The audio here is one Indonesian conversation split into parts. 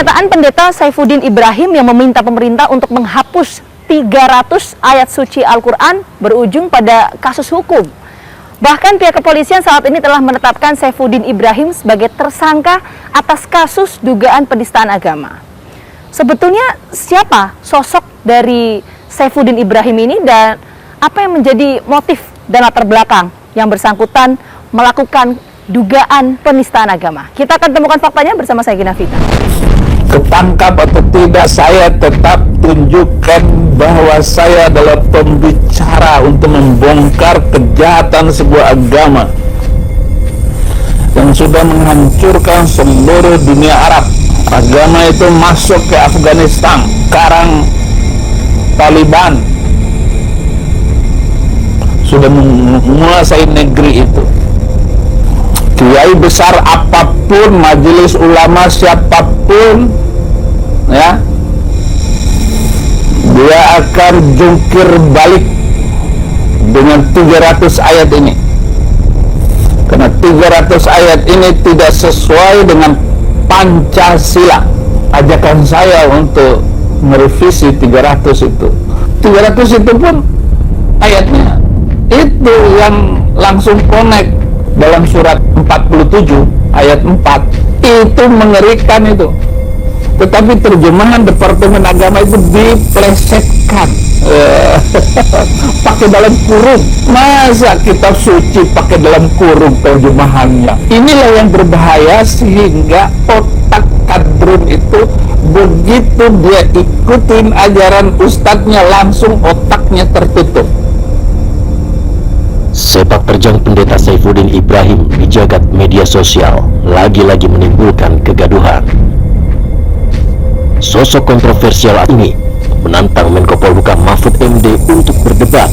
Pernyataan Pendeta Saifuddin Ibrahim yang meminta pemerintah untuk menghapus 300 ayat suci Al-Quran berujung pada kasus hukum. Bahkan pihak kepolisian saat ini telah menetapkan Saifuddin Ibrahim sebagai tersangka atas kasus dugaan penistaan agama. Sebetulnya siapa sosok dari Saifuddin Ibrahim ini dan apa yang menjadi motif dan latar belakang yang bersangkutan melakukan dugaan penistaan agama? Kita akan temukan faktanya bersama saya, Gina Vita. Ketangkap atau tidak, saya tetap tunjukkan bahwa saya adalah pembicara untuk membongkar kejahatan sebuah agama yang sudah menghancurkan seluruh dunia Arab. Agama itu masuk ke Afghanistan, sekarang Taliban sudah menguasai negeri itu. Kiai besar apapun, majelis ulama siapapun, ya, dia akan jungkir balik dengan 300 ayat ini, karena 300 ayat ini tidak sesuai dengan Pancasila. Ajakan saya untuk merevisi 300 itu. 300 itu pun ayatnya itu yang langsung connect dalam surat 47 ayat 4. Itu mengerikan itu. Tetapi terjemahan Departemen Agama itu diplesetkan, pakai dalam kurung. Masa kitab suci pakai dalam kurung terjemahannya? Inilah yang berbahaya, sehingga otak kadrun itu begitu dia ikutin ajaran ustadznya, langsung otaknya tertutup. Sepak terjang Pendeta Saifuddin Ibrahim di jagat media sosial lagi-lagi menimbulkan kegaduhan. Sosok kontroversial ini menantang Menko Polhukam Mahfud MD untuk berdebat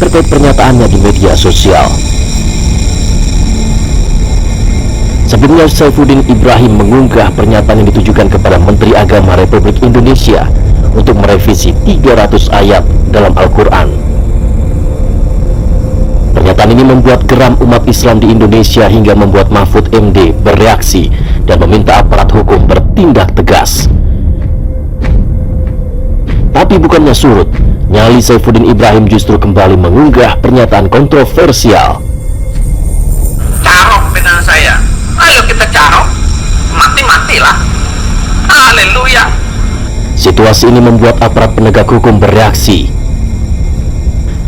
terkait pernyataannya di media sosial. Sebelumnya, Saifuddin Ibrahim mengunggah pernyataan yang ditujukan kepada Menteri Agama Republik Indonesia untuk merevisi 300 ayat dalam Al-Quran. Pernyataan ini membuat geram umat Islam di Indonesia hingga membuat Mahfud MD bereaksi dan meminta aparat hukum bertindak tegas. Tapi bukannya surut, nyali Saifuddin Ibrahim justru kembali mengunggah pernyataan kontroversial. Carok dengan saya, ayo kita carok, mati-matilah. Haleluya. Situasi ini membuat aparat penegak hukum bereaksi.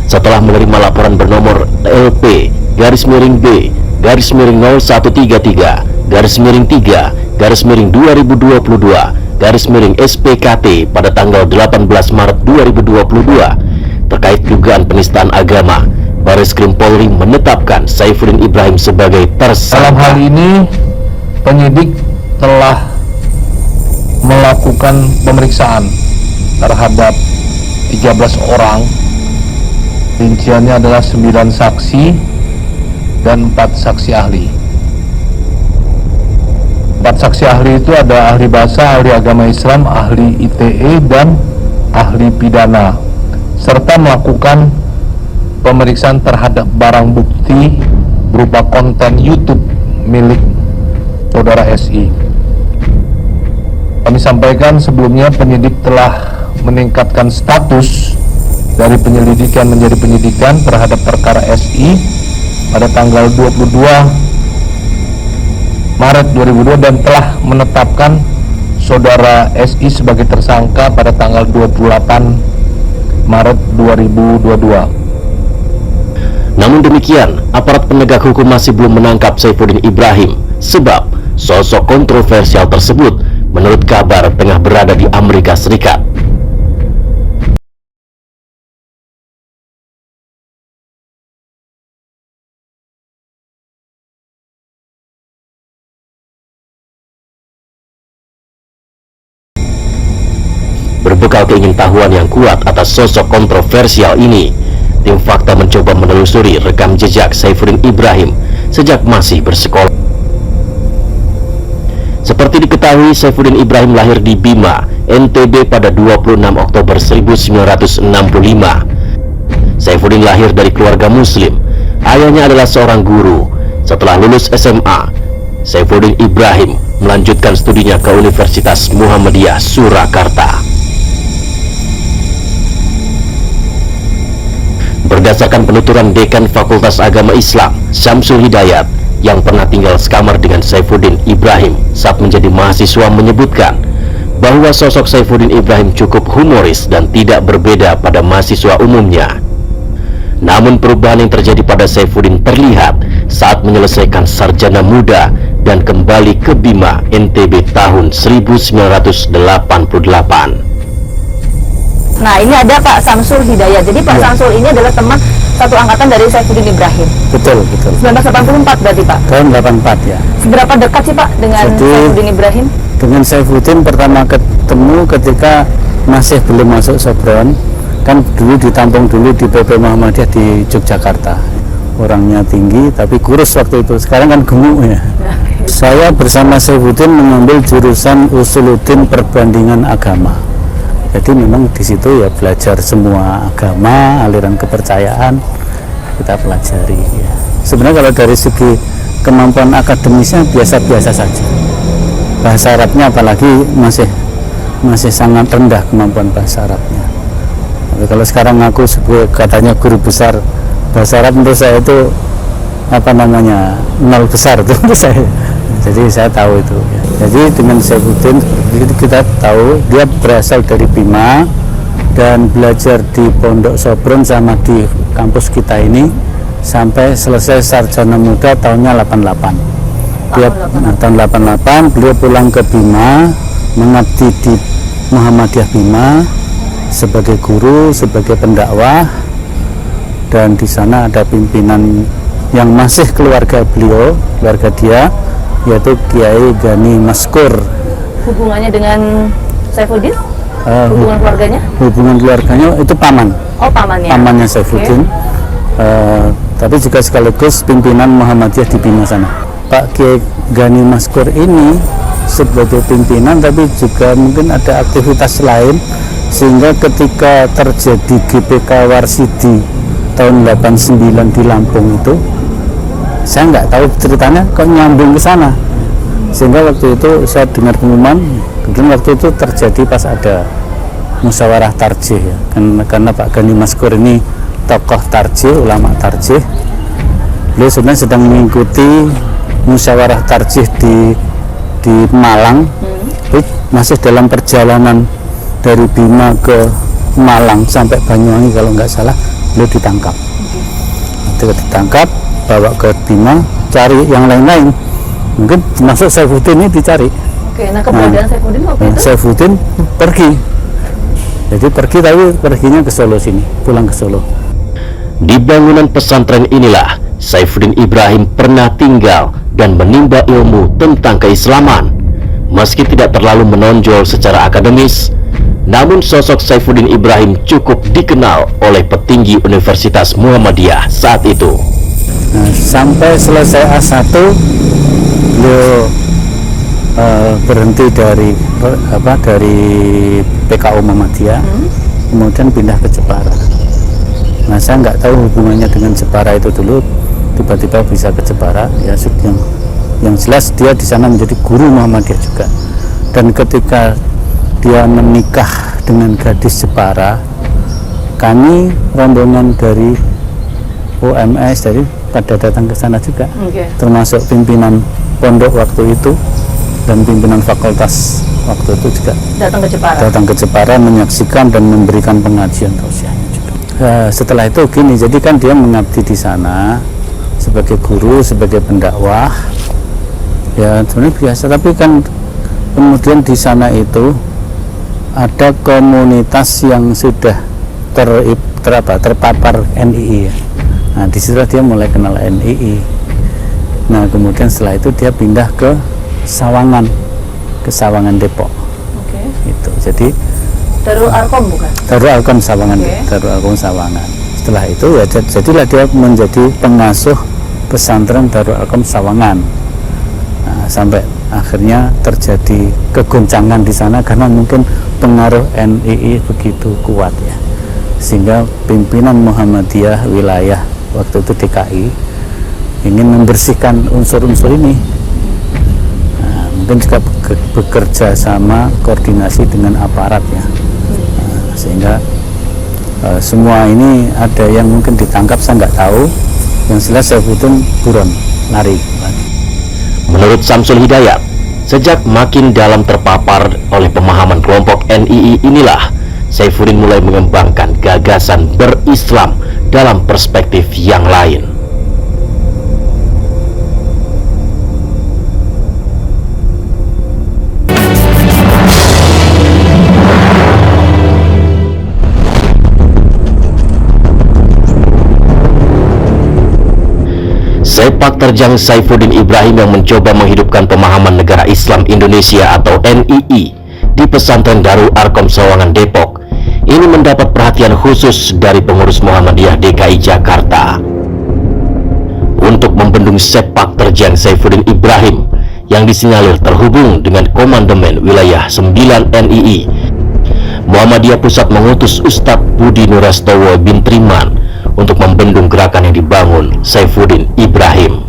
Setelah menerima laporan bernomor LP-B-3-3-3-3-2022-SPKT pada tanggal 18 Maret 2022 terkait dugaan penistaan agama, Bareskrim Polri menetapkan Saifuddin Ibrahim sebagai tersangka. Dalam hal ini penyidik telah melakukan pemeriksaan terhadap 13 orang. Rinciannya adalah 9 saksi dan 4 saksi ahli. 4 saksi ahli itu ada ahli bahasa, ahli agama Islam, ahli ITE, dan ahli pidana, serta melakukan pemeriksaan terhadap barang bukti berupa konten YouTube milik saudara SI. Kami sampaikan sebelumnya, penyidik telah meningkatkan status dari penyelidikan menjadi penyidikan terhadap perkara SI pada tanggal 22 Maret 2002 dan telah menetapkan saudara SI sebagai tersangka pada tanggal 28 Maret 2022. Namun demikian, aparat penegak hukum masih belum menangkap Saifuddin Ibrahim sebab sosok kontroversial tersebut menurut kabar tengah berada di Amerika Serikat. Berbekal keingintahuan yang kuat atas sosok kontroversial ini, tim Fakta mencoba menelusuri rekam jejak Saifuddin Ibrahim sejak masih bersekolah. Seperti diketahui, Saifuddin Ibrahim lahir di Bima, NTB pada 26 Oktober 1965. Saifuddin lahir dari keluarga muslim. Ayahnya adalah seorang guru. Setelah lulus SMA, Saifuddin Ibrahim melanjutkan studinya ke Universitas Muhammadiyah Surakarta. Berdasarkan penuturan Dekan Fakultas Agama Islam, Syamsul Hidayat, yang pernah tinggal sekamar dengan Saifuddin Ibrahim saat menjadi mahasiswa, menyebutkan bahwa sosok Saifuddin Ibrahim cukup humoris dan tidak berbeda pada mahasiswa umumnya. Namun perubahan yang terjadi pada Saifuddin terlihat saat menyelesaikan sarjana muda dan kembali ke Bima NTB tahun 1988. Nah, ini ada Pak Syamsul Hidayat. Jadi Pak Syamsul ini adalah teman satu angkatan dari Saifuddin Ibrahim. Betul. 1984 berarti Pak? Tahun 84 ya. Seberapa dekat sih Pak dengan Saifuddin Ibrahim? Dengan Saifuddin pertama ketemu ketika masih belum masuk Sopron. Kan dulu ditampung dulu di PP Muhammadiyah di Yogyakarta. Orangnya tinggi tapi kurus waktu itu. Sekarang kan gemuk ya. Saya bersama Saifuddin mengambil jurusan Usuluddin Perbandingan Agama. Jadi memang di situ ya belajar semua agama, aliran kepercayaan kita pelajari. Ya. Sebenarnya kalau dari segi kemampuan akademisnya biasa-biasa saja. Bahasa Arabnya apalagi masih sangat rendah kemampuan bahasa Arabnya. Tapi kalau sekarang aku katanya guru besar bahasa Arab, menurut saya itu nol besar itu menurut saya. Jadi saya tahu itu. Ya. Jadi dengan Saifuddin kita tahu dia berasal dari Bima dan belajar di Pondok Sopron sama di kampus kita ini sampai selesai sarjana muda tahunnya 88. Dia tahun 88 beliau pulang ke Bima, mengabdi di Muhammadiyah Bima sebagai guru, sebagai pendakwah, dan di sana ada pimpinan yang masih keluarga beliau, keluarga dia, yaitu Kiai Gani Maskur. Hubungannya dengan Saifuddin? Hubungan keluarganya? Hubungan keluarganya itu paman. Oh, pamannya. Pamannya Saifuddin. Okay. Tapi juga sekaligus pimpinan Muhammadiyah di Bima sana. Pak Kiai Gani Maskur ini sebagai pimpinan tapi juga mungkin ada aktivitas lain, sehingga ketika terjadi GPK Warsidi tahun 89 di Lampung itu, saya nggak tahu ceritanya kok nyambung ke sana, sehingga waktu itu saya dengar pengumuman. Kemudian waktu itu terjadi pas ada musyawarah tarjih ya, karena Pak Gani Maskur ini tokoh tarjih, ulama tarjih. Beliau sebenarnya sedang mengikuti musyawarah tarjih di Malang. Masih dalam perjalanan dari Bima ke Malang sampai Banyuwangi kalau nggak salah, beliau ditangkap. Ketika ditangkap, bawa ke Bima, cari yang lain-lain, mungkin termasuk Saifuddin ini dicari. Oke, nah keberadaan Saifuddin waktu itu? Saifuddin pergi, jadi pergi tapi perginya ke Solo sini, pulang ke Solo. Di bangunan pesantren inilah Saifuddin Ibrahim pernah tinggal dan menimba ilmu tentang keislaman. Meski tidak terlalu menonjol secara akademis, namun sosok Saifuddin Ibrahim cukup dikenal oleh petinggi Universitas Muhammadiyah saat itu. Nah, sampai selesai A1 beliau berhenti dari PKU Muhammadiyah, kemudian pindah ke Jepara. Nah, saya nggak tahu hubungannya dengan Jepara itu dulu, tiba-tiba bisa ke Jepara. Ya, yang jelas dia di sana menjadi guru Muhammadiyah juga. Dan ketika dia menikah dengan gadis Jepara, kami rombongan dari UMS pada datang ke sana juga, termasuk pimpinan pondok waktu itu dan pimpinan fakultas waktu itu juga datang ke Jepara menyaksikan dan memberikan pengajian tausiahnya juga. Setelah itu gini, jadi kan dia mengabdi di sana sebagai guru, sebagai pendakwah, ya sebenarnya biasa. Tapi kan kemudian di sana itu ada komunitas yang sudah terpapar NII ya. Nah, disitulah dia mulai kenal NII. Nah, kemudian setelah itu dia pindah ke Sawangan Depok. Itu jadi Darul Arkom bukan? Darul Arkom Sawangan. Darul Arkom Sawangan. Setelah itu ya jadilah dia menjadi pengasuh pesantren Darul Arkom Sawangan. Nah, sampai akhirnya terjadi kegoncangan di sana karena mungkin pengaruh NII begitu kuat ya, sehingga pimpinan Muhammadiyah wilayah waktu itu DKI ingin membersihkan unsur-unsur ini. mungkin juga bekerja sama koordinasi dengan aparat ya. Sehingga semua ini ada yang mungkin ditangkap, saya nggak tahu, yang jelas Saifuddin buron lari. Menurut Syamsul Hidayat, sejak makin dalam terpapar oleh pemahaman kelompok NII inilah Saifuddin mulai mengembangkan gagasan berislam dalam perspektif yang lain. Sepak terjang Saifuddin Ibrahim yang mencoba menghidupkan pemahaman negara Islam Indonesia atau NII di pesantren Darul Arkom Sawangan Depok ini mendapat perhatian khusus dari pengurus Muhammadiyah DKI Jakarta. Untuk membendung sepak terjang Saifuddin Ibrahim yang disinyalir terhubung dengan Komandemen Wilayah 9 NII, Muhammadiyah Pusat mengutus Ustadz Budi Nurastowo bin Triman untuk membendung gerakan yang dibangun Saifuddin Ibrahim.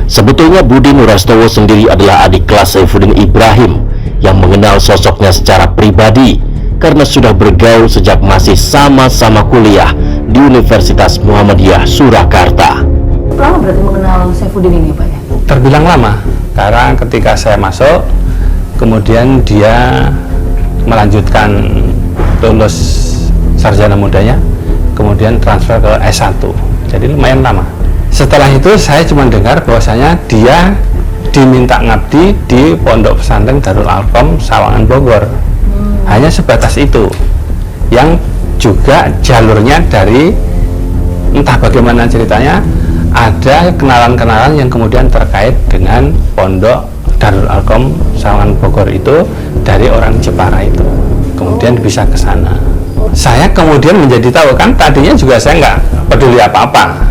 Sebetulnya Budi Nurastowo sendiri adalah adik kelas Saifuddin Ibrahim yang mengenal sosoknya secara pribadi karena sudah bergaul sejak masih sama-sama kuliah di Universitas Muhammadiyah Surakarta. Lama berarti mengenal Saifuddin ini Pak ya? Terbilang lama, karena ketika saya masuk, kemudian dia melanjutkan lulus sarjana mudanya, kemudian transfer ke S1, jadi lumayan lama. Setelah itu saya cuma dengar bahwasanya dia diminta ngabdi di Pondok Pesantren Darul Arkom Sawangan Bogor. Hanya sebatas itu, yang juga jalurnya dari entah bagaimana ceritanya, ada kenalan-kenalan yang kemudian terkait dengan Pondok Darul Arkom Sawangan Bogor itu dari orang Jepara itu, kemudian bisa ke sana. Saya kemudian menjadi tahu, kan tadinya juga saya nggak peduli apa-apa.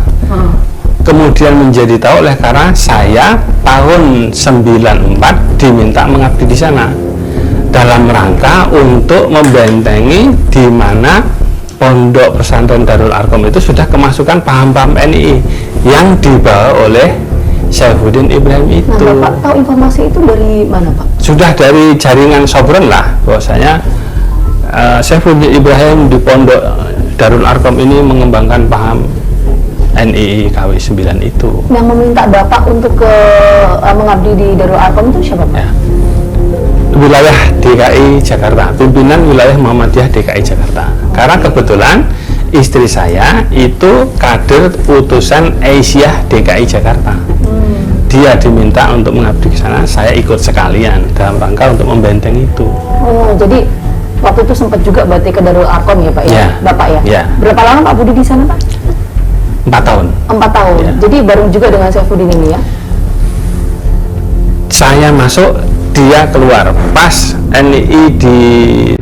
Kemudian menjadi tahu oleh karena saya tahun 94 diminta mengabdi di sana dalam rangka untuk membentengi di mana Pondok Pesantren Darul Arkom itu sudah kemasukan paham-paham NII yang dibawa oleh Saifuddin Ibrahim itu. Nah, Bapak tahu informasi itu dari mana Pak? Sudah dari jaringan Sobron lah, bahwasanya Saifuddin Ibrahim di Pondok Darul Arkom ini mengembangkan paham NII KW 9 itu. Yang meminta Bapak untuk mengabdi di Darul Arkom itu siapa Pak? Ya. Wilayah DKI Jakarta, pimpinan wilayah Muhammadiyah DKI Jakarta. Karena kebetulan istri saya itu kader utusan Aisyah DKI Jakarta. Dia diminta untuk mengabdi ke sana, saya ikut sekalian dalam rangka untuk membenteng itu. Oh, jadi waktu itu sempat juga berarti ke Darul Arkom ya Pak ya? Ya. Bapak ya? Ya. Berapa lama Pak Budi di sana Pak? 4 tahun. 4 tahun. Ya. Jadi bareng juga dengan Saifuddin ini ya? Saya masuk, dia keluar. Pas NII di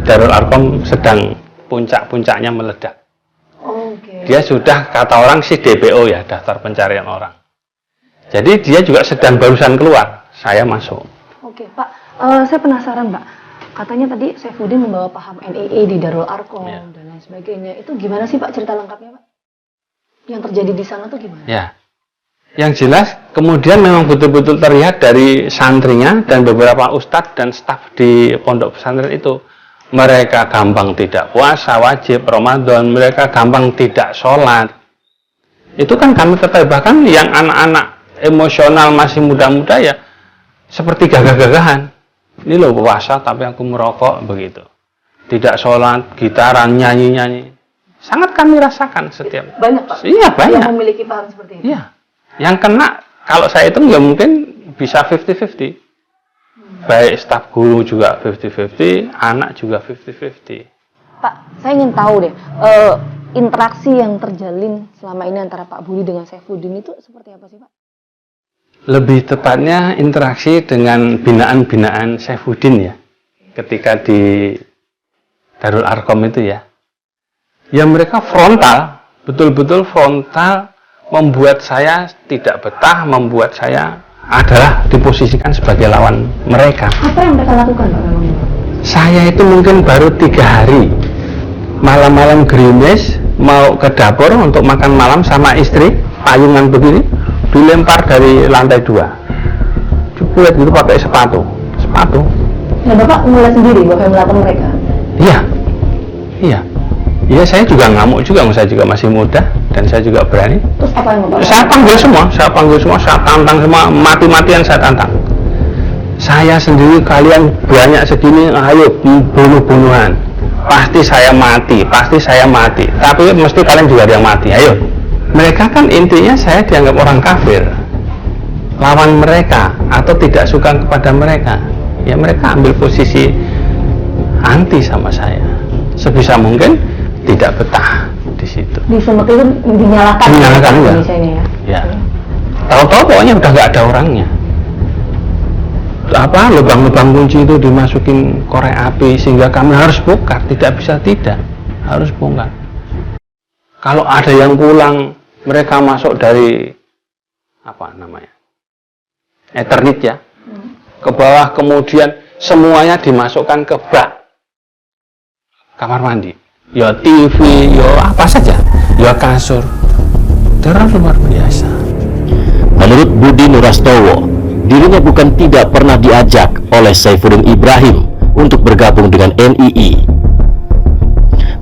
Darul Arkom sedang puncak-puncaknya meledak. Oke. Dia sudah, kata orang sih DPO ya, daftar pencarian orang. Jadi dia juga sedang barusan keluar. Saya masuk. Oke Pak, saya penasaran Pak. Katanya tadi Saifuddin membawa paham NII di Darul Arkom Ya. dan lain sebagainya. Itu gimana sih Pak cerita lengkapnya Pak? Yang terjadi di sana tuh gimana? Ya. Yang jelas kemudian memang betul-betul terlihat dari santrinya dan beberapa ustadz dan staf di pondok pesantren itu, mereka gampang tidak puasa wajib Ramadan, mereka gampang tidak sholat. Itu kan kami ketahui, bahkan yang anak-anak emosional masih muda-muda ya seperti gagah-gagahan. Ini loh puasa tapi aku merokok, begitu. Tidak sholat, gitaran, nyanyi-nyanyi. Sangat kami rasakan setiap. Banyak Pak? Iya, banyak. Yang memiliki paham seperti itu? Iya. Yang kena, kalau saya hitung ya mungkin bisa 50-50. Baik staf guru juga 50-50, anak juga 50-50. Pak, saya ingin tahu deh, interaksi yang terjalin selama ini antara Pak Budi dengan Saifuddin itu seperti apa sih Pak? Lebih tepatnya interaksi dengan binaan-binaan Saifuddin ya, ketika di Darul Arkom itu ya. Ya mereka frontal, betul-betul frontal, membuat saya tidak betah, membuat saya adalah diposisikan sebagai lawan mereka. Apa yang mereka lakukan Pak memang? Saya itu mungkin baru 3 hari, malam-malam gerimis, mau ke dapur untuk makan malam sama istri, payungan begini, dilempar dari lantai 2. Cukup gitu pakai sepatu. Nah, Bapak mulai sendiri, Bapak yang melakukan mereka? Iya, saya juga ngamuk juga, saya juga masih muda dan saya juga berani. Terus apa yang Bapak? Saya panggil semua, saya tantang semua, mati-matian saya tantang. Saya sendiri, kalian banyak segini, ayo bunuh-bunuhan. Pasti saya mati. Tapi mesti kalian juga ada yang mati, ayo. Mereka kan intinya saya dianggap orang kafir. Lawan mereka atau tidak suka kepada mereka, ya mereka ambil posisi anti sama saya. Sebisa mungkin tidak betah di situ. Di Sumet itu dinyalakan ya. Ya. Tahu-tahu pokoknya udah nggak ada orangnya. Lubang-lubang kunci itu dimasukin korek api sehingga kami harus bongkar, tidak bisa tidak, harus bongkar. Kalau ada yang pulang, mereka masuk dari Eternit ya, ke bawah, kemudian semuanya dimasukkan ke bak kamar mandi, ya TV, ya apa saja, ya kasur, terlalu luar biasa. Menurut Budi Nurastowo, dirinya bukan tidak pernah diajak oleh Saifuddin Ibrahim untuk bergabung dengan NII.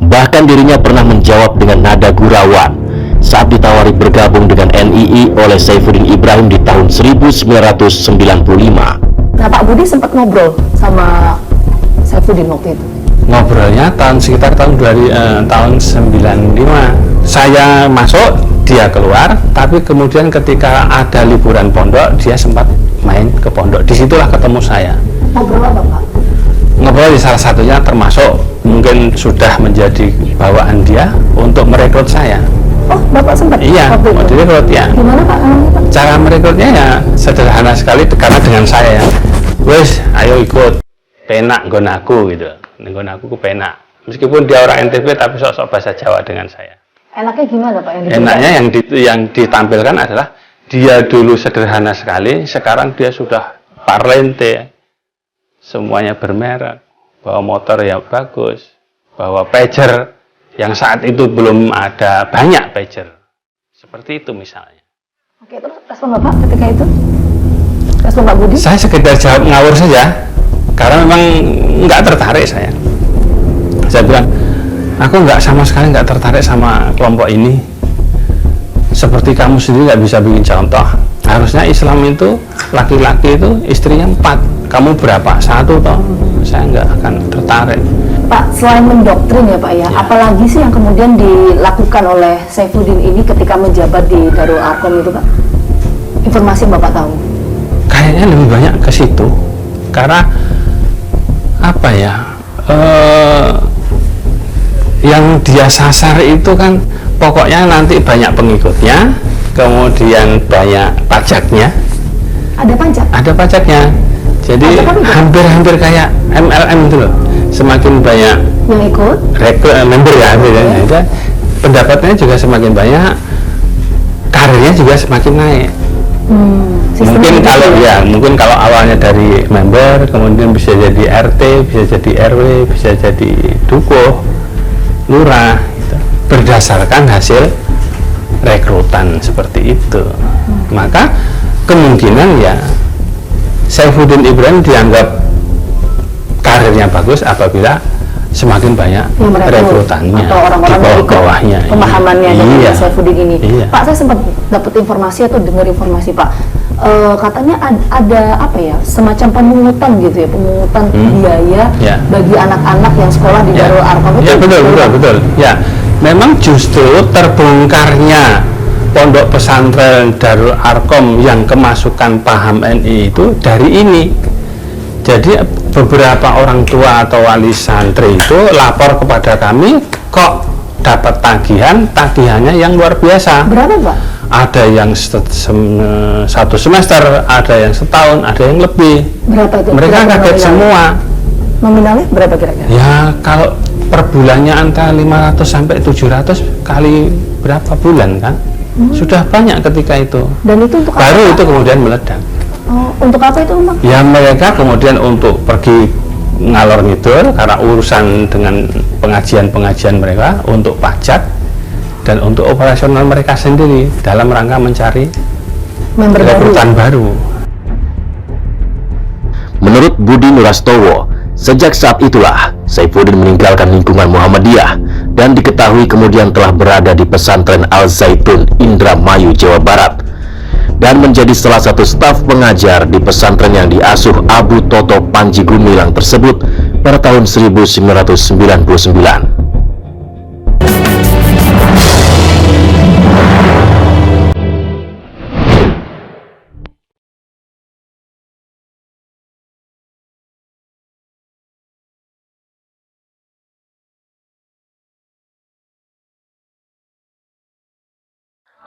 Bahkan dirinya pernah menjawab dengan nada gurauan saat ditawari bergabung dengan NII oleh Saifuddin Ibrahim di tahun 1995. Nah, Pak Budi sempat ngobrol sama Saifuddin waktu itu? Ngobrolnya sekitar tahun 95. Saya masuk, dia keluar, tapi kemudian ketika ada liburan pondok, dia sempat main ke pondok. Disitulah ketemu saya. Ngobrol apa, Pak? Ngobrol di salah satunya termasuk mungkin sudah menjadi bawaan dia untuk merekrut saya. Oh, Bapak sempat? Iya, mau direkrut ya. Gimana Pak? Cara merekrutnya ya sederhana sekali, karena dengan saya ya. Wes, ayo ikut. Penak nggon aku gitu. Nggon aku penak. Meskipun dia orang NTB tapi sok-sok bahasa Jawa dengan saya. Enaknya gimana Pak? Enaknya yang ditampilkan adalah dia dulu sederhana sekali, sekarang dia sudah parlente. Semuanya bermerek, bawa motor yang bagus, bawa pager yang saat itu belum ada banyak pager. Seperti itu misalnya. Oke, terus respon Bapak ketika itu? Respon Pak Budi? Saya sekedar jawab ngawur saja, karena memang nggak tertarik saya. Saya bilang, aku sama sekali nggak tertarik sama kelompok ini. Seperti kamu sendiri nggak bisa bikin contoh. Harusnya Islam itu, laki-laki itu istrinya 4. Kamu berapa? 1 toh? Saya nggak akan tertarik. Pak, selain mendoktrin ya Pak ya, apalagi sih yang kemudian dilakukan oleh Saifuddin ini ketika menjabat di Darul Arkom itu Pak? Informasi yang Bapak tahu? Kayaknya lebih banyak ke situ, karena apa ya? Yang dia sasar itu kan pokoknya nanti banyak pengikutnya, kemudian banyak pajaknya. Ada pajak? Ada pajaknya. Jadi hampir-hampir kayak MLM itu loh. Semakin banyak yang ikut member ya, pendapatnya juga semakin banyak, karirnya juga semakin naik. Mungkin kalau awalnya dari member, kemudian bisa jadi RT, bisa jadi RW, bisa jadi dukuh, lurah, gitu. Berdasarkan hasil rekrutan seperti itu. Maka kemungkinan ya Saifuddin Ibrahim dianggap karirnya bagus apabila semakin banyak rekrutannya atau orang-orang di bawahnya, pemahamannya dari Saifuddin ini. Pak, saya sempat dapat informasi atau dengar informasi Pak, katanya ada apa ya, semacam pemungutan gitu ya, pemungutan biaya bagi anak-anak yang sekolah di Darul Arkom itu. Betul. Ya, memang justru terbongkarnya pondok pesantren Darul Arkom yang kemasukan paham NI itu dari ini. Jadi beberapa orang tua atau wali santri itu lapor kepada kami, kok dapat tagihannya yang luar biasa. Berapa Pak? Ada yang 1 semester, ada yang setahun, ada yang lebih. Berapa itu? Mereka kaget semua. Nominalnya berapa kira-kira? Ya kalau per bulannya antara 500 sampai 700 kali berapa bulan kan? Sudah banyak ketika itu. Dan itu untuk baru apa? Itu kemudian meledak. Oh, untuk apa itu Pak? Ya mereka kemudian untuk pergi ngalor ngidul karena urusan dengan pengajian mereka, untuk pajak dan untuk operasional mereka sendiri dalam rangka mencari rekrutan baru. Menurut Budi Nurastowo, sejak saat itulah Saifuddin meninggalkan lingkungan Muhammadiyah dan diketahui kemudian telah berada di pesantren Al Zaitun, Indramayu, Jawa Barat, dan menjadi salah satu staf pengajar di pesantren yang diasuh Abu Toto Panji Gumilang tersebut pada tahun 1999.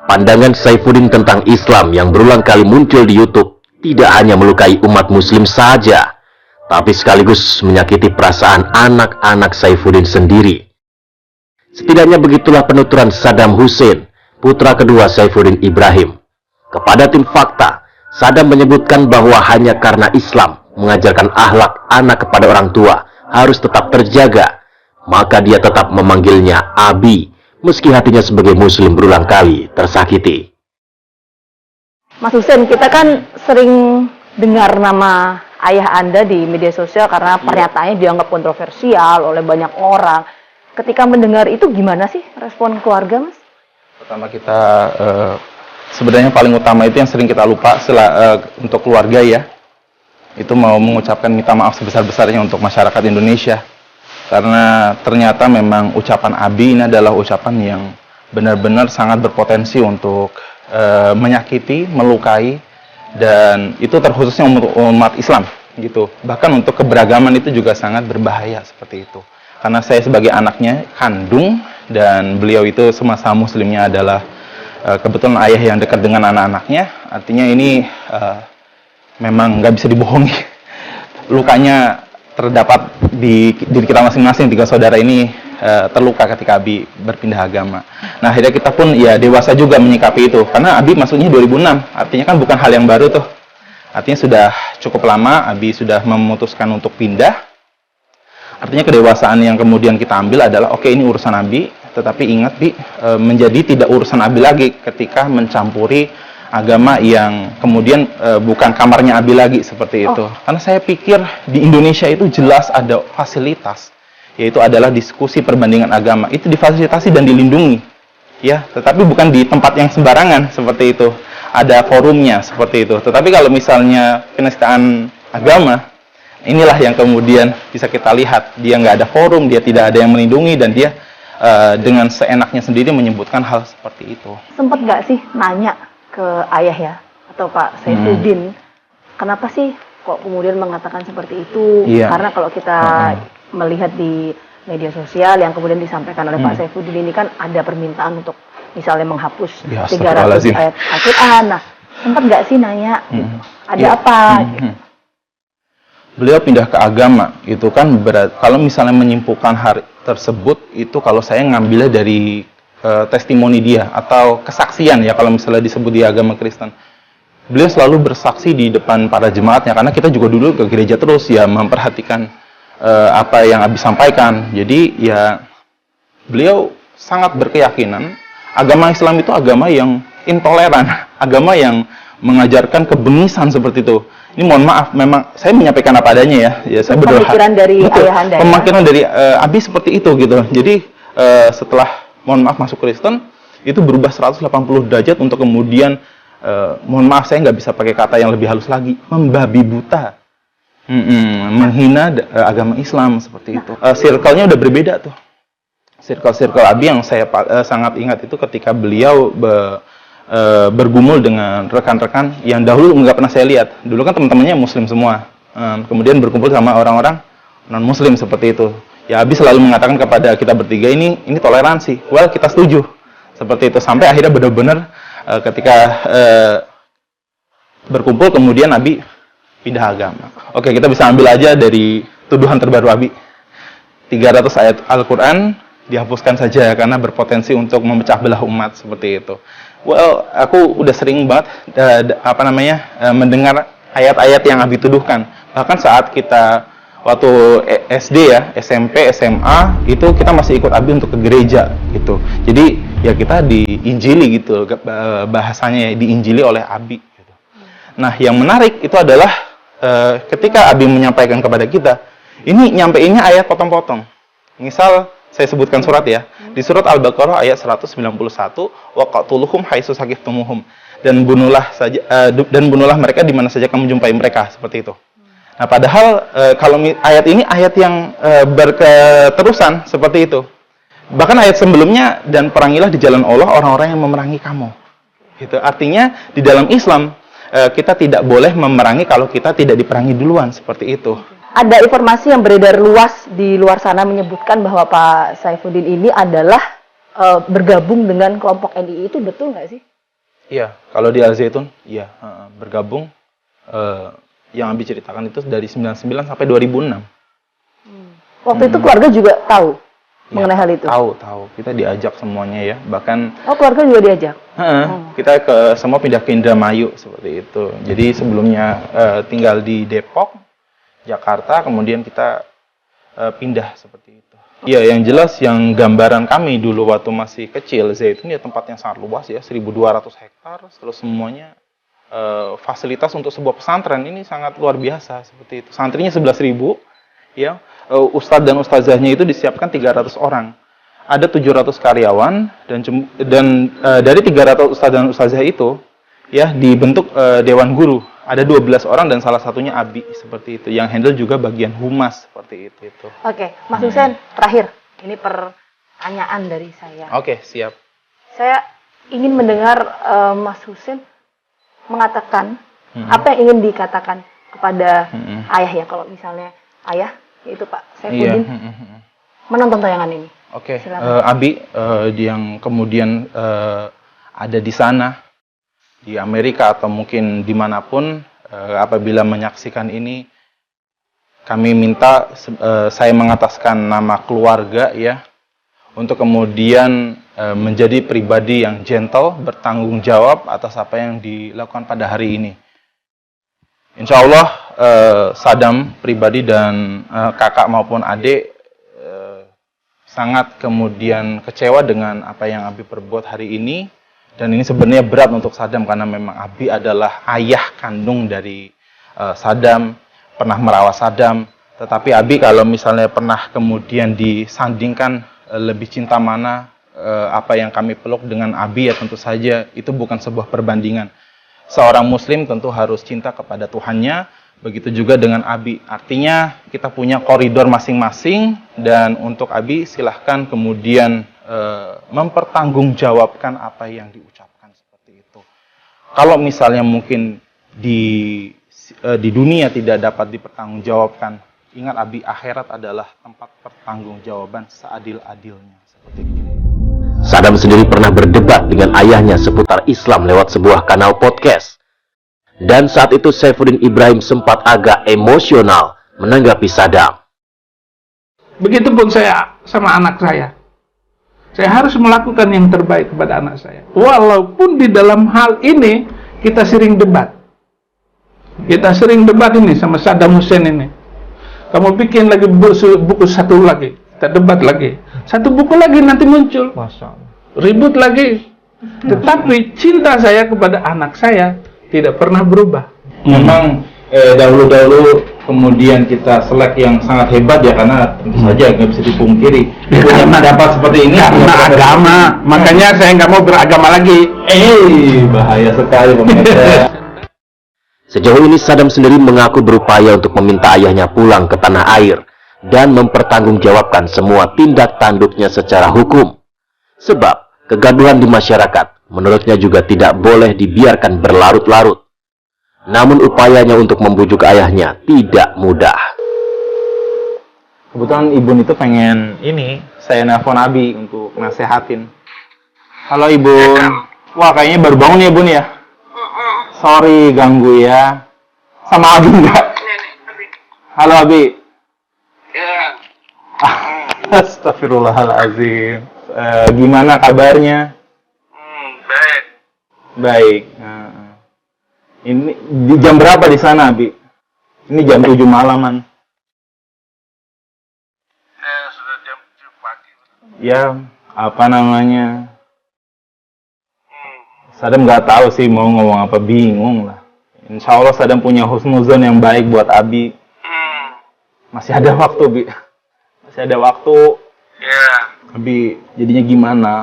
Pandangan Saifuddin tentang Islam yang berulang kali muncul di YouTube tidak hanya melukai umat muslim saja, tapi sekaligus menyakiti perasaan anak-anak Saifuddin sendiri. Setidaknya begitulah penuturan Saddam Hussein, putra kedua Saifuddin Ibrahim. Kepada tim Fakta, Saddam menyebutkan bahwa hanya karena Islam mengajarkan akhlak anak kepada orang tua harus tetap terjaga, maka dia tetap memanggilnya Abi, meski hatinya sebagai muslim berulang kali tersakiti. Mas Hussein, kita kan sering dengar nama ayah Anda di media sosial karena pernyataannya dianggap kontroversial oleh banyak orang. Ketika mendengar itu gimana sih respon keluarga, Mas? Pertama kita sebenarnya paling utama itu yang sering kita lupa untuk keluarga ya. Itu mau mengucapkan minta maaf sebesar-besarnya untuk masyarakat Indonesia. Karena ternyata memang ucapan Abi ini adalah ucapan yang benar-benar sangat berpotensi untuk menyakiti, melukai, dan itu terkhususnya untuk umat Islam gitu. Bahkan untuk keberagaman itu juga sangat berbahaya seperti itu. Karena saya sebagai anaknya kandung dan beliau itu semasa muslimnya adalah kebetulan ayah yang dekat dengan anak-anaknya. Artinya ini memang nggak bisa dibohongi. Lukanya terdapat di diri kita masing-masing. Tiga saudara ini terluka ketika Abi berpindah agama. Nah, akhirnya kita pun ya dewasa juga menyikapi itu. Karena Abi masuknya 2006, artinya kan bukan hal yang baru tuh. Artinya sudah cukup lama Abi sudah memutuskan untuk pindah. Artinya kedewasaan yang kemudian kita ambil adalah oke, ini urusan Abi, tetapi ingat Bi, menjadi tidak urusan Abi lagi ketika mencampuri agama yang kemudian bukan kamarnya Abi lagi seperti itu. Karena saya pikir di Indonesia itu jelas ada fasilitas, yaitu adalah diskusi perbandingan agama. Itu difasilitasi dan dilindungi, ya. Tetapi bukan di tempat yang sembarangan seperti itu. Ada forumnya seperti itu. Tetapi kalau misalnya penistaan agama, inilah yang kemudian bisa kita lihat. Dia nggak ada forum, dia tidak ada yang melindungi, dan dia dengan seenaknya sendiri menyebutkan hal seperti itu. Sempat nggak sih nanya ke ayah ya atau Pak Saifuddin, kenapa sih kok kemudian mengatakan seperti itu? Iya. Karena kalau kita melihat di media sosial yang kemudian disampaikan oleh Pak Saifuddin ini kan ada permintaan untuk misalnya menghapus 300 ayat Al-Quran. Nah, sempat nggak sih nanya ada apa? Beliau pindah ke agama itu kan kalau misalnya menyimpulkan hari tersebut itu kalau saya ngambilnya dari testimoni dia atau kesaksian ya, kalau misalnya disebut di agama Kristen. Beliau selalu bersaksi di depan para jemaatnya, karena kita juga dulu ke gereja terus ya memperhatikan apa yang Abi sampaikan. Jadi ya beliau sangat berkeyakinan agama Islam itu agama yang intoleran, agama yang mengajarkan kebengisan seperti itu. Ini mohon maaf, memang saya menyampaikan apa adanya ya. Saya berdoa. Pemikiran dari ayahanda. Pemikiran dari Abi seperti itu gitu. Jadi setelah mohon maaf masuk Kristen itu berubah 180 derajat untuk kemudian mohon maaf saya nggak bisa pakai kata yang lebih halus lagi, membabi buta, menghina agama Islam seperti itu. Circle-nya udah berbeda tuh. Circle Abi yang saya sangat ingat itu ketika beliau bergumul dengan rekan-rekan yang dahulu nggak pernah saya lihat. Dulu kan teman-temannya Muslim semua, kemudian berkumpul sama orang-orang non Muslim seperti itu. Ya, Abi selalu mengatakan kepada kita bertiga ini toleransi. Well, kita setuju seperti itu, sampai akhirnya benar-benar ketika berkumpul kemudian Abi pindah agama. Oke, kita bisa ambil aja dari tuduhan terbaru Abi. 300 ayat Al-Quran dihapuskan saja karena berpotensi untuk memecah belah umat seperti itu. Well, aku udah sering banget mendengar ayat-ayat yang Abi tuduhkan. Bahkan saat kita waktu SD ya, SMP, SMA, itu kita masih ikut Abi untuk ke gereja gitu. Jadi ya kita diinjili gitu, bahasanya ya, diinjili oleh Abi gitu. Nah, yang menarik itu adalah ketika Abi menyampaikan kepada kita, ini nyampeinnya ayat potong-potong. Misal saya sebutkan surat ya. Di surat Al-Baqarah ayat 191, waqatuluhum haitsu saqiftumuhum. Dan bunuhlah mereka di mana saja kamu jumpai mereka, seperti itu. Nah, padahal kalau ayat ini ayat yang berketerusan seperti itu. Bahkan ayat sebelumnya, dan perangilah di jalan Allah orang-orang yang memerangi kamu. Gitu. Artinya di dalam Islam kita tidak boleh memerangi kalau kita tidak diperangi duluan, seperti itu. Ada informasi yang beredar luas di luar sana menyebutkan bahwa Pak Saifuddin ini adalah bergabung dengan kelompok NII, itu betul nggak sih? Iya, kalau di Al Zaitun, iya, bergabung. Yang Abi ceritakan itu dari 99 sampai 2006. Waktu itu keluarga juga tahu mengenai hal itu? Tahu. Kita diajak semuanya ya, bahkan Keluarga juga diajak? kita semua pindah ke Indramayu, seperti itu. Jadi sebelumnya tinggal di Depok, Jakarta, kemudian kita pindah seperti itu. Iya, yang jelas yang gambaran kami dulu waktu masih kecil, Zaitun ya tempat yang sangat luas ya, 1.200 hektar, terus semuanya fasilitas untuk sebuah pesantren ini sangat luar biasa, seperti itu. Santrinya 11.000, ya. Ustadz dan ustazahnya itu disiapkan 300 orang. Ada 700 karyawan dan dari 300 ustadz dan ustazah itu ya dibentuk dewan guru. Ada 12 orang dan salah satunya Abi, seperti itu. Yang handle juga bagian humas, seperti itu. Oke, Mas Husein, terakhir. Ini pertanyaan dari saya. Oke, siap. Saya ingin mendengar Mas Husein mengatakan apa yang ingin dikatakan kepada ayah ya, kalau misalnya ayah, yaitu Pak Saifuddin, menonton tayangan ini. Oke, Abi yang kemudian ada di sana, di Amerika atau mungkin dimanapun, apabila menyaksikan ini, kami minta saya mengataskan nama keluarga ya, untuk kemudian menjadi pribadi yang gentle, bertanggung jawab atas apa yang dilakukan pada hari ini. Insya Allah Saddam pribadi dan kakak maupun adik sangat kemudian kecewa dengan apa yang Abi perbuat hari ini. Dan ini sebenarnya berat untuk Saddam karena memang Abi adalah ayah kandung dari Saddam, pernah merawat Saddam. Tetapi Abi kalau misalnya pernah kemudian disandingkan lebih cinta mana apa yang kami peluk dengan Abi, ya tentu saja itu bukan sebuah perbandingan. Seorang muslim tentu harus cinta kepada Tuhannya, begitu juga dengan Abi. Artinya kita punya koridor masing-masing, dan untuk Abi silahkan kemudian mempertanggungjawabkan apa yang diucapkan, seperti itu. Kalau misalnya mungkin di dunia tidak dapat dipertanggungjawabkan, ingat Abi, akhirat adalah tempat pertanggungjawaban seadil-adilnya, seperti itu. Saddam sendiri pernah berdebat dengan ayahnya seputar Islam lewat sebuah kanal podcast. Dan saat itu Saifuddin Ibrahim sempat agak emosional menanggapi Saddam. Begitupun saya sama anak saya. Saya harus melakukan yang terbaik kepada anak saya. Walaupun di dalam hal ini kita sering debat. Kita sering debat ini sama Saddam Hussein ini. Kamu bikin lagi buku satu lagi, kita debat lagi. Satu buku lagi nanti muncul. Masya Allah. Ribut lagi. Tetapi cinta saya kepada anak saya tidak pernah berubah. Memang dahulu-dahulu kemudian kita selek yang sangat hebat ya, karena tentu saja nggak bisa dipungkiri. Karena dapat seperti ini Karena agama, makanya saya nggak mau beragama lagi. Bahaya sekali pemirsa. Sejauh ini Saddam sendiri mengaku berupaya untuk meminta ayahnya pulang ke tanah air dan mempertanggungjawabkan semua tindak tanduknya secara hukum. Sebab kegaduhan di masyarakat menurutnya juga tidak boleh dibiarkan berlarut-larut. Namun upayanya untuk membujuk ayahnya tidak mudah. Kebetulan Ibu itu pengen saya nelpon Abi untuk nasehatin. Halo Ibu. Wah, kayaknya baru bangun ya Bun ya. Sorry ganggu ya. Sama Abi enggak? Halo Abi. Ya. Astagfirullahaladzim. Gimana kabarnya? Baik. Baik. Ini di jam berapa di sana, Abi? Ini jam 7 malaman. Sudah jam 7 pagi. Ya, apa namanya? Saddam nggak tahu sih mau ngomong apa, bingung lah. Insya Allah Sadam punya husnuzon yang baik buat Abi. Masih ada waktu, Bi. Masih ada waktu. Ya, Abi, jadinya gimana?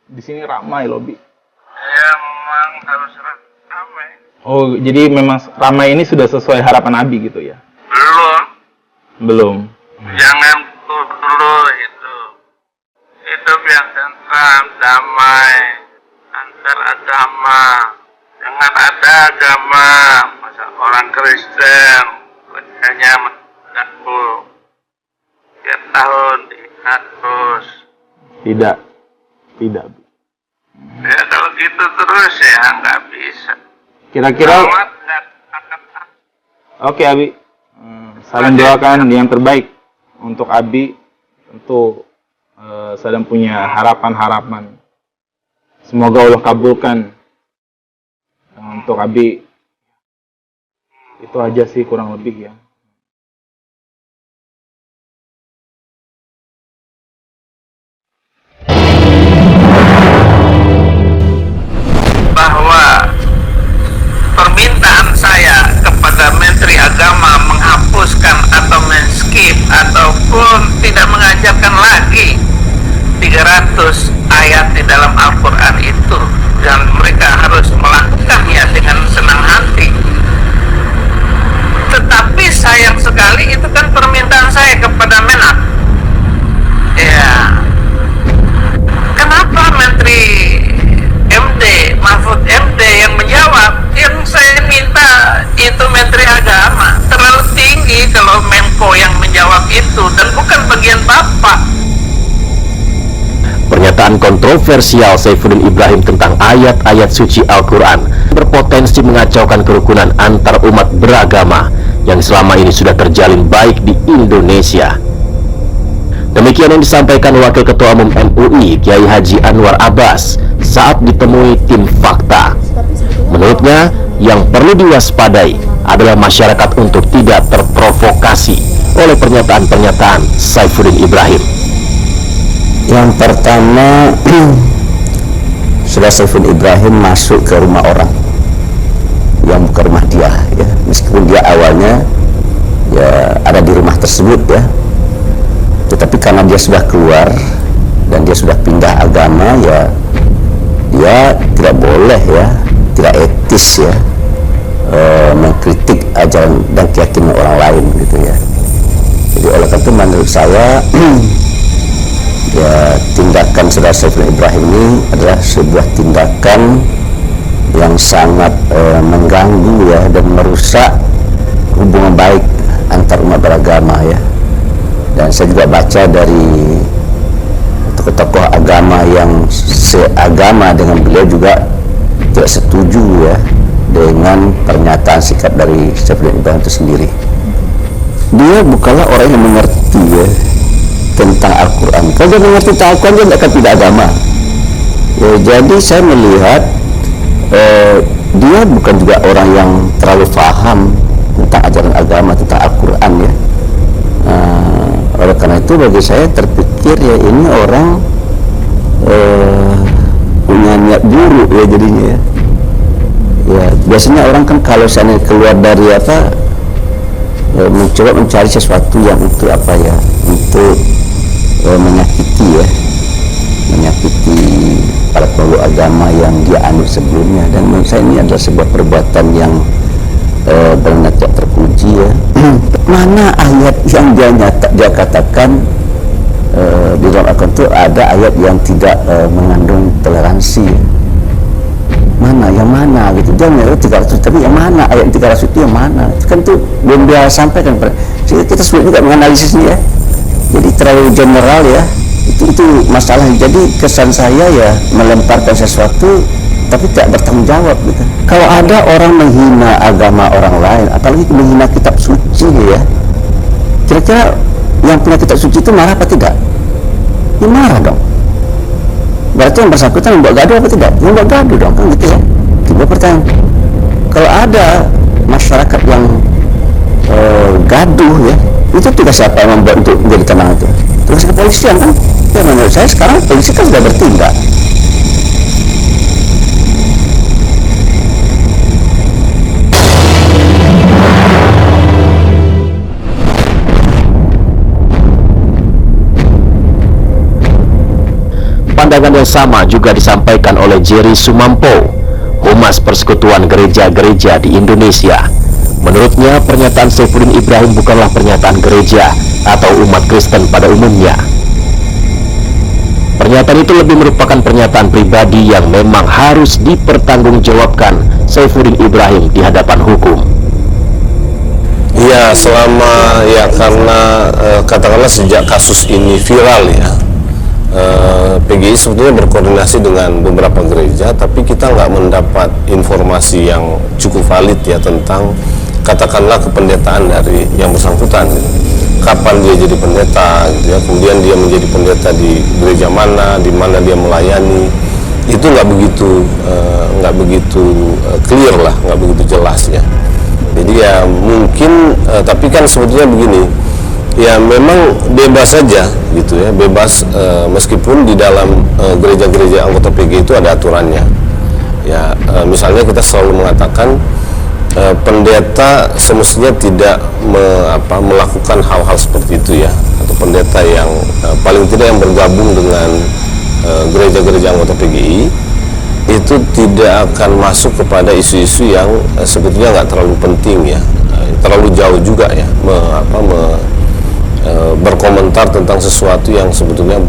Di sini ramai loh, Bi. ya memang harus ramai. Oh, jadi memang ramai ini sudah sesuai harapan Abi gitu ya? Belum, Belum. jangan dulu itu. Hidup yang tentram, damai, antar agama. Jangan ada agama, masa orang Kristen, kerjanya mendaku. Tiap tahun dihapus. Tidak. Tidak, Bi. Ya kalau gitu terus ya nggak bisa. Kira-kira... Amat nggak akan. Oke, Abi. Saling doakan yang terbaik untuk Abi. Tentu Sadam punya harapan-harapan. Semoga Allah kabulkan untuk Abi. Itu aja sih kurang lebih ya. Bahwa permintaan saya kepada Menteri Agama menghapuskan atau men-skip ataupun tidak mengajarkan lagi 300 ayat di dalam Al-Quran itu, dan mereka harus melakukannya dengan senang hati. Tetapi sayang sekali itu kan permintaan saya kepada Menak. Ya, kenapa Menteri MD, Mahfud MD yang menjawab? Yang saya minta itu Menteri Agama. Terlalu tinggi kalau Menko yang menjawab itu, dan bukan bagian Bapak. Pernyataan kontroversial Saifuddin Ibrahim tentang ayat-ayat suci Al-Quran berpotensi mengacaukan kerukunan antar umat beragama yang selama ini sudah terjalin baik di Indonesia. Demikian yang disampaikan Wakil Ketua Umum MUI Kiai Haji Anwar Abbas saat ditemui tim Fakta. Menurutnya, yang perlu diwaspadai adalah masyarakat untuk tidak terprovokasi oleh pernyataan-pernyataan Saifuddin Ibrahim. Yang pertama, sudah Saifuddin Ibrahim masuk ke rumah orang yang bukan rumah dia, ya. Meskipun dia awalnya ya ada di rumah tersebut, ya, tetapi karena dia sudah keluar dan dia sudah pindah agama, ya dia tidak boleh, ya, tidak etis, ya, mengkritik ajaran dan keyakinan orang lain, gitu, ya. Jadi oleh karena itu menurut saya ya, tindakan saudara Saifuddin Ibrahim ini adalah sebuah tindakan yang sangat mengganggu, ya, dan merusak hubungan baik antar umat beragama, ya. Dan saya juga baca dari tokoh-tokoh agama yang seagama dengan beliau juga tidak setuju, ya, dengan pernyataan sikap dari Saifuddin Ibrahim itu sendiri. Dia bukanlah orang yang mengerti, ya, tentang Al-Quran. Kalau dia mengerti tentang Al-Quran, dia tidak akan pindah agama, ya. Jadi saya melihat dia bukan juga orang yang terlalu paham tentang ajaran agama, tentang Al-Quran, ya. Oleh karena itu bagi saya terpikir, ya, ini orang punya niat buruk, ya, jadinya, ya. Ya, biasanya orang kan kalau seandainya keluar dari mencoba mencari sesuatu yang untuk untuk menyakiti, ya, menyakiti para pemeluk agama yang dia anut sebelumnya. Dan menurut saya ini adalah sebuah perbuatan yang benar-benar tidak terpuji, ya. Mana ayat yang dia katakan di dalam Al-Quran itu ada ayat yang tidak mengandung toleransi, ya. Mana, yang mana, gitu. Dia menyebut 300, tapi yang mana ayat 300 itu yang mana? Itu kan tuh belum dia sampaikan. Sehingga kita sulit juga menganalisisnya, ya. Jadi terlalu general, ya. Itu masalah. Jadi kesan saya, ya, melemparkan sesuatu tapi tidak bertanggung jawab, gitu. Kalau ada orang menghina agama orang lain, apalagi menghina kitab suci, ya, kira-kira yang punya kitab suci itu marah apa tidak? Ya marah dong. Berarti yang bersangkutan membuat gaduh apa tidak? Yang membuat gaduh dong, kan, gitu, ya. Tiba pertanyaan, kalau ada masyarakat yang gaduh, ya, itu tugas siapa yang membuat untuk menjadi tenang itu? Tugas kepolisian, kan? Ya, menurut saya sekarang polisi kan sudah bertindak. yang sama juga disampaikan oleh Jerry Sumampo, Humas Persekutuan Gereja-Gereja di Indonesia. Menurutnya, pernyataan Saifuddin Ibrahim bukanlah pernyataan gereja atau umat Kristen pada umumnya. Pernyataan itu lebih merupakan pernyataan pribadi yang memang harus dipertanggungjawabkan Saifuddin Ibrahim di hadapan hukum. Ya, karena katakanlah sejak kasus ini viral ya, PGI sebetulnya berkoordinasi dengan beberapa gereja, tapi kita nggak mendapat informasi yang cukup valid ya tentang katakanlah kependetaan dari yang bersangkutan. Kapan dia jadi pendeta, gitu ya, kemudian dia menjadi pendeta di gereja mana, di mana dia melayani, itu nggak begitu clear lah, nggak begitu jelas ya. Jadi ya mungkin, tapi kan sebetulnya begini, ya memang bebas saja gitu ya, bebas meskipun di dalam gereja-gereja anggota PGI itu ada aturannya. Ya misalnya kita selalu mengatakan pendeta semestinya tidak melakukan hal-hal seperti itu ya, atau pendeta yang paling tidak yang bergabung dengan gereja-gereja anggota PGI itu tidak akan masuk kepada isu-isu yang sebetulnya nggak terlalu penting ya, terlalu jauh juga ya, berkomentar tentang sesuatu yang sebetulnya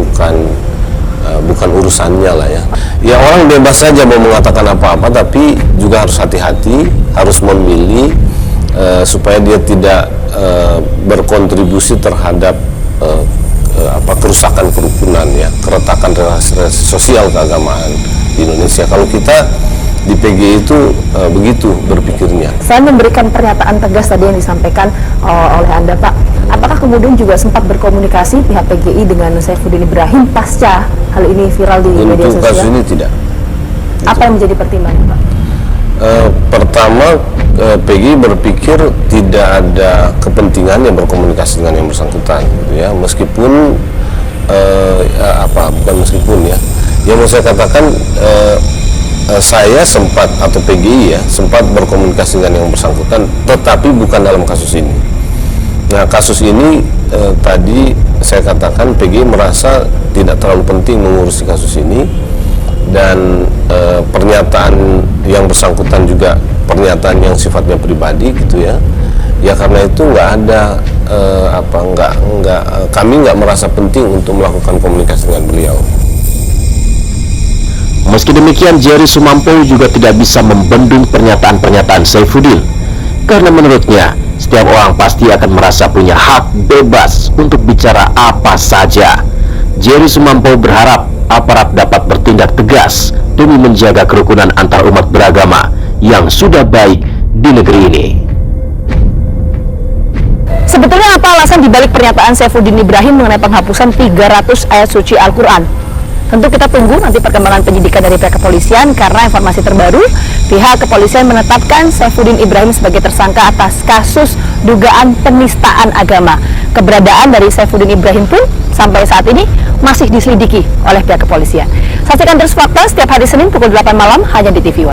bukan urusannya lah ya. Ya orang bebas saja mau mengatakan apa-apa, tapi juga harus hati-hati, harus memilih supaya dia tidak berkontribusi terhadap kerusakan kerukunan ya, keretakan relasi sosial keagamaan di Indonesia. Kalau kita di PGI itu begitu berpikirnya. Saya memberikan pernyataan tegas tadi yang disampaikan oleh Anda, Pak. Apakah kemudian juga sempat berkomunikasi pihak PGI dengan Saifuddin Ibrahim pasca hal ini viral di media sosial? Untuk kasus ini tidak. Apa yang menjadi pertimbangan, Pak? Pertama, PGI berpikir tidak ada kepentingan yang berkomunikasi dengan yang bersangkutan, gitu ya. Meskipun bukan meskipun ya. Yang mau saya katakan, saya sempat atau PGI ya sempat berkomunikasi dengan yang bersangkutan, tetapi bukan dalam kasus ini. Nah, kasus ini tadi saya katakan PGI merasa tidak terlalu penting mengurusi kasus ini, dan pernyataan yang bersangkutan juga pernyataan yang sifatnya pribadi gitu ya. Ya karena itu nggak ada kami nggak merasa penting untuk melakukan komunikasi dengan beliau. Meski demikian, Jerry Sumampo juga tidak bisa membendung pernyataan-pernyataan Saifuddin, karena menurutnya setiap orang pasti akan merasa punya hak bebas untuk bicara apa saja. Jerry Sumampo berharap aparat dapat bertindak tegas demi menjaga kerukunan antar umat beragama yang sudah baik di negeri ini. Sebetulnya apa alasan dibalik pernyataan Saifuddin Ibrahim mengenai penghapusan 300 ayat suci Al-Quran? Tentu kita tunggu nanti perkembangan penyidikan dari pihak kepolisian, karena informasi terbaru pihak kepolisian menetapkan Saifuddin Ibrahim sebagai tersangka atas kasus dugaan penistaan agama. Keberadaan dari Saifuddin Ibrahim pun sampai saat ini masih diselidiki oleh pihak kepolisian. Saksikan terus Fakta setiap hari Senin pukul 8 malam hanya di TV One.